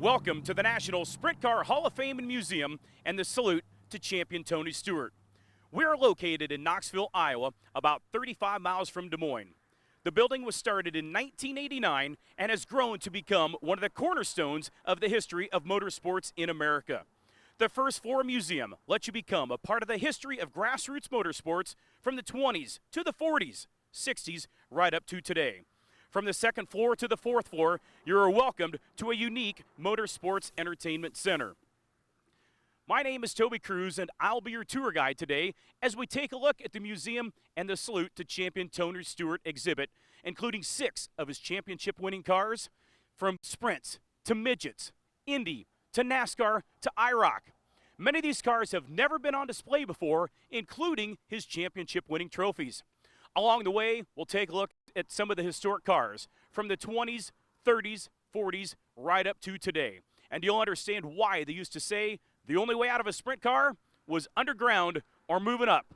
Welcome to the National Sprint Car Hall of Fame and Museum and the salute to Champion Tony Stewart. We are located in Knoxville, Iowa, about 35 miles from Des Moines. The building was started in 1989 and has grown to become one of the cornerstones of the history of motorsports in America. The first floor museum lets you become a part of the history of grassroots motorsports from the 20s to the 40s, 60s, right up to today. From the second floor to the fourth floor, you are welcomed to a unique motorsports entertainment center. My name is Toby Cruz, and I'll be your tour guide today as we take a look at the museum and the salute to Champion Tony Stewart exhibit, including 6 of his championship-winning cars, from sprints to midgets, Indy to NASCAR to IROC. Many of these cars have never been on display before, including his championship-winning trophies. Along the way, we'll take a look at some of the historic cars from the 20s, 30s, 40s, right up to today. And you'll understand why they used to say the only way out of a sprint car was underground or moving up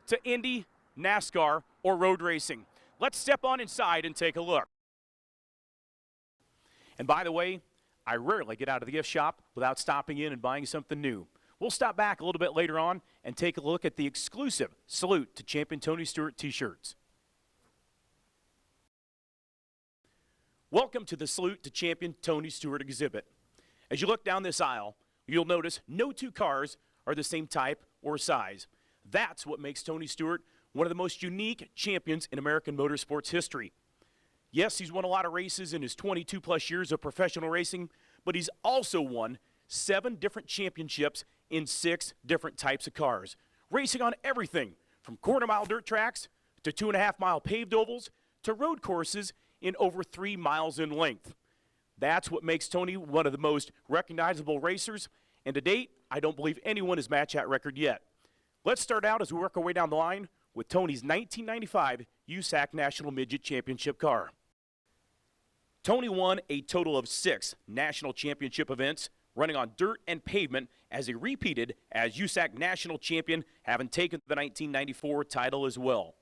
to Indy, NASCAR, or road racing. Let's step on inside and take a look. And by the way, I rarely get out of the gift shop without stopping in and buying something new. We'll stop back a little bit later on and take a look at the exclusive Salute to Champion Tony Stewart t-shirts. Welcome to the Salute to Champion Tony Stewart exhibit. As you look down this aisle, you'll notice no two cars are the same type or size. That's what makes Tony Stewart one of the most unique champions in American motorsports history. Yes, he's won a lot of races in his 22-plus years of professional racing, but he's also won 7 different championships in 6 different types of cars, racing on everything from quarter-mile dirt tracks to 2.5-mile paved ovals to road courses in over 3 miles in length. That's what makes Tony one of the most recognizable racers, and to date, I don't believe anyone has matched that record yet. Let's start out as we work our way down the line with Tony's 1995 USAC National Midget Championship car. Tony won a total of 6 national championship events, running on dirt and pavement as he repeated as USAC National Champion, having taken the 1994 title as well.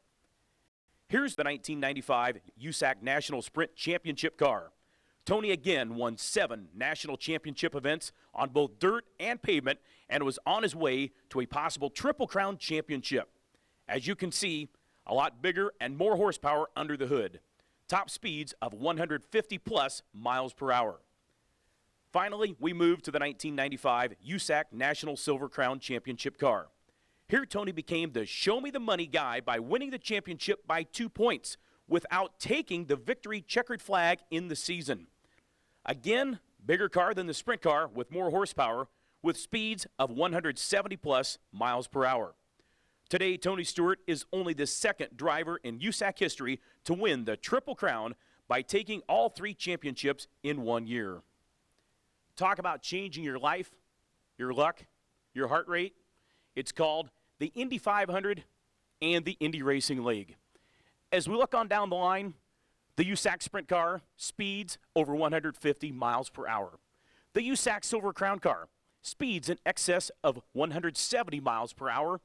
Here's the 1995 USAC National Sprint Championship car. Tony again won 7 national championship events on both dirt and pavement and was on his way to a possible Triple Crown championship. As you can see, a lot bigger and more horsepower under the hood. Top speeds of 150-plus miles per hour. Finally, we move to the 1995 USAC National Silver Crown Championship car. Here, Tony became the show-me-the-money guy by winning the championship by 2 points without taking the victory checkered flag in the season. Again, bigger car than the sprint car with more horsepower, with speeds of 170-plus miles per hour. Today, Tony Stewart is only the 2nd driver in USAC history to win the Triple Crown by taking all 3 championships in 1 year. Talk about changing your life, your luck, your heart rate. It's called the Indy 500 and the Indy Racing League. As we look on down the line, the USAC sprint car speeds over 150 miles per hour. The USAC Silver Crown car speeds in excess of 170 miles per hour.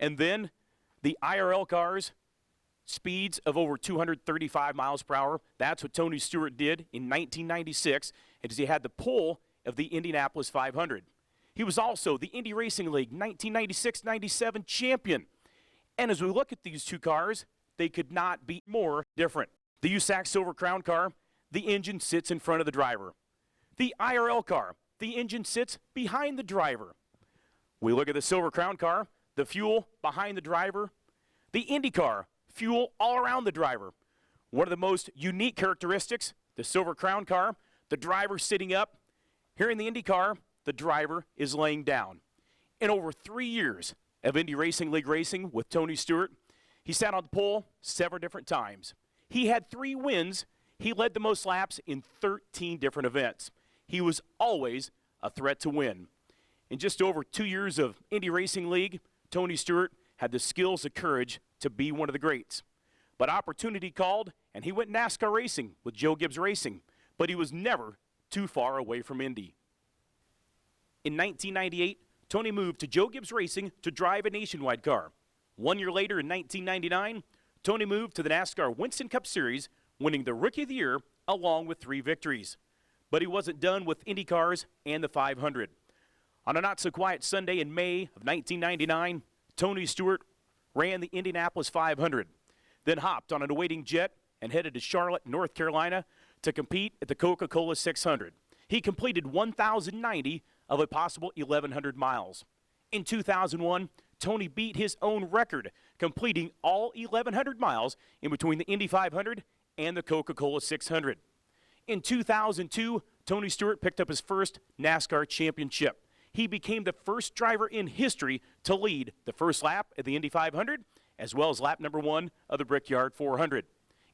And then the IRL cars, speeds of over 235 miles per hour. That's what Tony Stewart did in 1996 as he had the pole of the Indianapolis 500. He was also the Indy Racing League 1996-97 champion. And as we look at these 2 cars, they could not be more different. The USAC Silver Crown car, the engine sits in front of the driver. The IRL car, the engine sits behind the driver. We look at the Silver Crown car, the fuel behind the driver. The Indy car, fuel all around the driver. One of the most unique characteristics, the Silver Crown car, the driver sitting up. Here in the Indy car, the driver is laying down. In over 3 years of Indy Racing League racing with Tony Stewart, he sat on the pole 7 different times. He had 3 wins. He led the most laps in 13 different events. He was always a threat to win. In just over 2 years of Indy Racing League, Tony Stewart had the skills and courage to be one of the greats. But opportunity called, and he went NASCAR racing with Joe Gibbs Racing, but he was never too far away from Indy. In 1998, Tony moved to Joe Gibbs Racing to drive a nationwide car. 1 year later, in 1999, Tony moved to the NASCAR Winston Cup Series, winning the Rookie of the Year along with 3 victories. But he wasn't done with Indy cars and the 500. On a not-so-quiet Sunday in May of 1999, Tony Stewart ran the Indianapolis 500, then hopped on an awaiting jet and headed to Charlotte, North Carolina to compete at the Coca-Cola 600. He completed 1,090 of a possible 1,100 miles. In 2001, Tony beat his own record, completing all 1,100 miles in between the Indy 500 and the Coca-Cola 600. In 2002, Tony Stewart picked up his first NASCAR championship. He became the first driver in history to lead the first lap at the Indy 500, as well as lap number 1 of the Brickyard 400.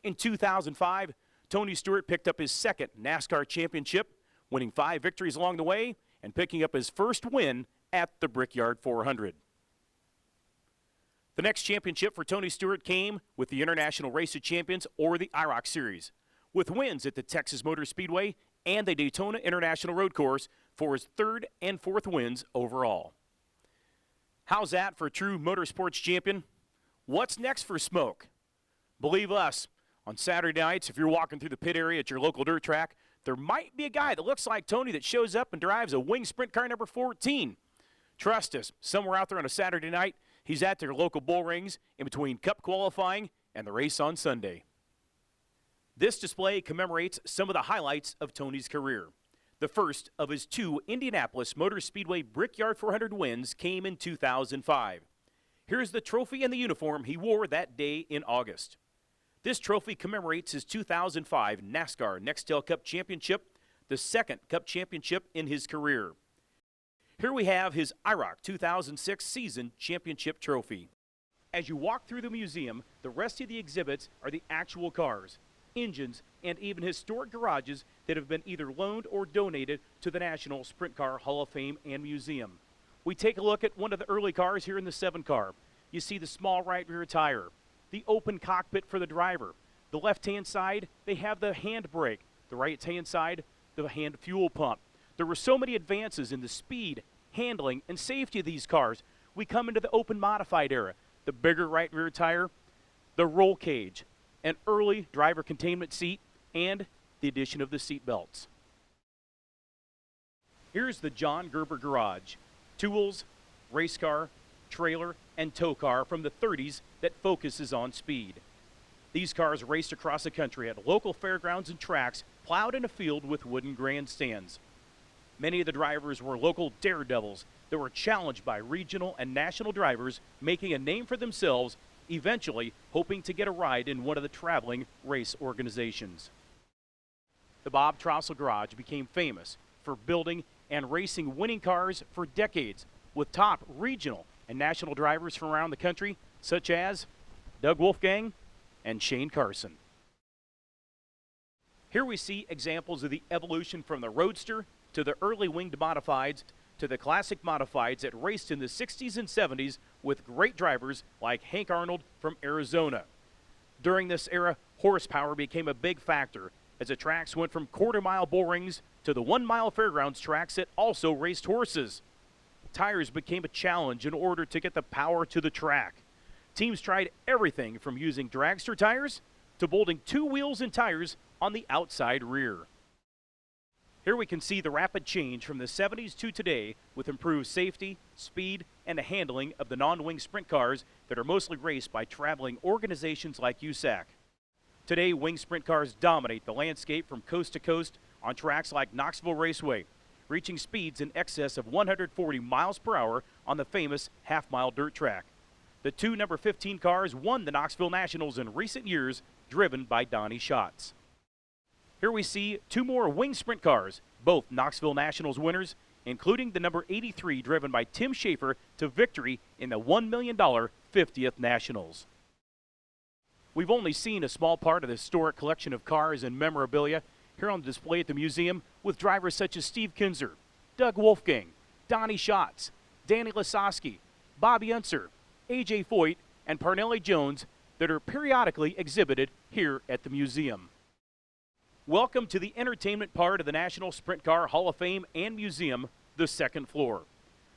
In 2005, Tony Stewart picked up his second NASCAR championship, winning 5 victories along the way and picking up his first win at the Brickyard 400. The next championship for Tony Stewart came with the International Race of Champions, or the IROC Series, with wins at the Texas Motor Speedway and the Daytona International Road Course for his 3rd and 4th wins overall. How's that for a true motorsports champion? What's next for Smoke? Believe us, on Saturday nights, if you're walking through the pit area at your local dirt track, there might be a guy that looks like Tony that shows up and drives a wing sprint car number 14. Trust us, somewhere out there on a Saturday night, he's at their local bull rings in between Cup qualifying and the race on Sunday. This display commemorates some of the highlights of Tony's career. The first of his 2 Indianapolis Motor Speedway Brickyard 400 wins came in 2005. Here's the trophy and the uniform he wore that day in August. This trophy commemorates his 2005 NASCAR Nextel Cup Championship, the 2nd Cup Championship in his career. Here we have his IROC 2006 season championship trophy. As you walk through the museum, the rest of the exhibits are the actual cars, engines, and even historic garages that have been either loaned or donated to the National Sprint Car Hall of Fame and Museum. We take a look at one of the early cars here in the 7 car. You see the small right rear tire, the open cockpit for the driver. The left-hand side, they have the handbrake. The right-hand side, the hand fuel pump. There were so many advances in the speed, handling, and safety of these cars. We come into the open modified era. The bigger right rear tire, the roll cage, an early driver containment seat, and the addition of the seat belts. Here's the John Gerber Garage. Tools, race car, trailer, and tow car from the 30s that focuses on speed. These cars raced across the country at local fairgrounds and tracks, plowed in a field with wooden grandstands. Many of the drivers were local daredevils that were challenged by regional and national drivers, making a name for themselves, eventually hoping to get a ride in one of the traveling race organizations. The Bob Trousel Garage became famous for building and racing winning cars for decades, with top regional and national drivers from around the country, such as Doug Wolfgang and Shane Carson. Here we see examples of the evolution from the Roadster to the early winged modifieds to the classic modifieds that raced in the 60s and 70s with great drivers like Hank Arnold from Arizona. During this era, horsepower became a big factor as the tracks went from quarter-mile bull rings to the 1-mile fairgrounds tracks that also raced horses. Tires became a challenge in order to get the power to the track. Teams tried everything from using dragster tires to bolting 2 wheels and tires on the outside rear. Here we can see the rapid change from the 70s to today with improved safety, speed, and the handling of the non-wing sprint cars that are mostly raced by traveling organizations like USAC. Today, wing sprint cars dominate the landscape from coast to coast on tracks like Knoxville Raceway, reaching speeds in excess of 140 miles per hour on the famous half-mile dirt track. The 2 number 15 cars won the Knoxville Nationals in recent years, driven by Donnie Schatz. Here we see 2 more wing sprint cars, both Knoxville Nationals winners, including the number 83 driven by Tim Schaefer to victory in the $1 million 50th Nationals. We've only seen a small part of the historic collection of cars and memorabilia here on display at the museum with drivers such as Steve Kinzer, Doug Wolfgang, Donnie Schatz, Danny Lasowski, Bobby Unser, A.J. Foyt, and Parnelli Jones that are periodically exhibited here at the museum. Welcome to the entertainment part of the National Sprint Car Hall of Fame and Museum, the 2nd floor.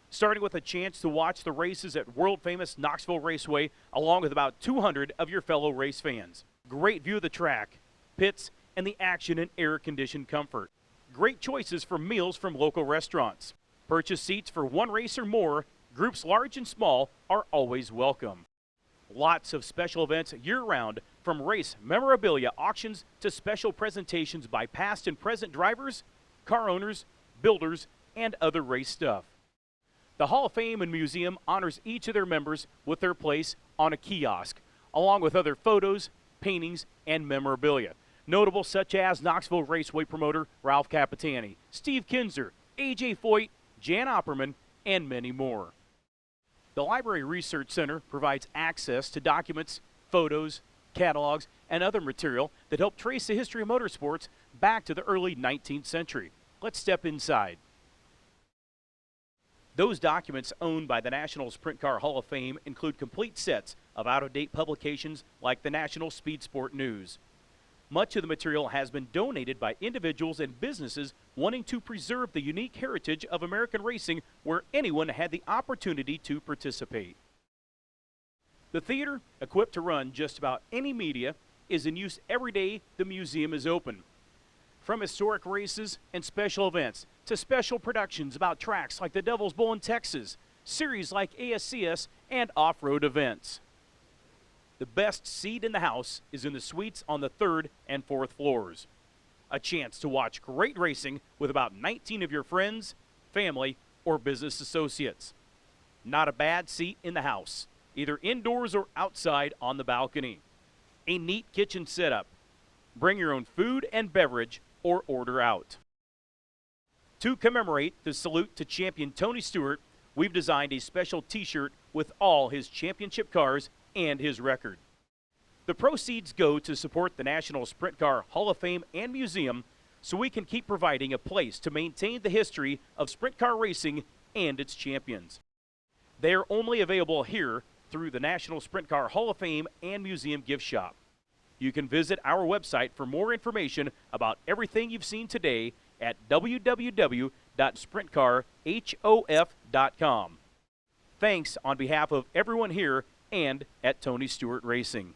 Starting with a chance to watch the races at world-famous Knoxville Raceway along with about 200 of your fellow race fans. Great view of the track, pits, and the action and air-conditioned comfort. great choices for meals from local restaurants. Purchase seats for one race or more. Groups large and small are always welcome. Lots of special events year-round, from race memorabilia auctions to special presentations by past and present drivers, car owners, builders, and other race stuff. The Hall of Fame and Museum honors each of their members with their place on a kiosk, along with other photos, paintings, and memorabilia. Notable such as Knoxville Raceway promoter Ralph Capitani, Steve Kinzer, A.J. Foyt, Jan Opperman, and many more. The Library Research Center provides access to documents, photos, catalogs, and other material that help trace the history of motorsports back to the early 19th century. Let's step inside. Those documents owned by the National Sprint Car Hall of Fame include complete sets of out-of-date publications like the National Speed Sport News. Much of the material has been donated by individuals and businesses wanting to preserve the unique heritage of American racing where anyone had the opportunity to participate. The theater, equipped to run just about any media, is in use every day the museum is open. From historic races and special events to special productions about tracks like the Devil's Bowl in Texas, series like ASCS, and off-road events. The best seat in the house is in the suites on the 3rd and 4th floors. A chance to watch great racing with about 19 of your friends, family, or business associates. Not a bad seat in the house, either indoors or outside on the balcony. A neat kitchen setup. Bring your own food and beverage or order out. To commemorate the salute to Champion Tony Stewart, we've designed a special t-shirt with all his championship cars and his record. The proceeds go to support the National Sprint Car Hall of Fame and Museum so we can keep providing a place to maintain the history of sprint car racing and its champions. They are only available here through the National Sprint Car Hall of Fame and Museum gift shop. You can visit our website for more information about everything you've seen today at www.sprintcarhof.com. Thanks on behalf of everyone here and at Tony Stewart Racing.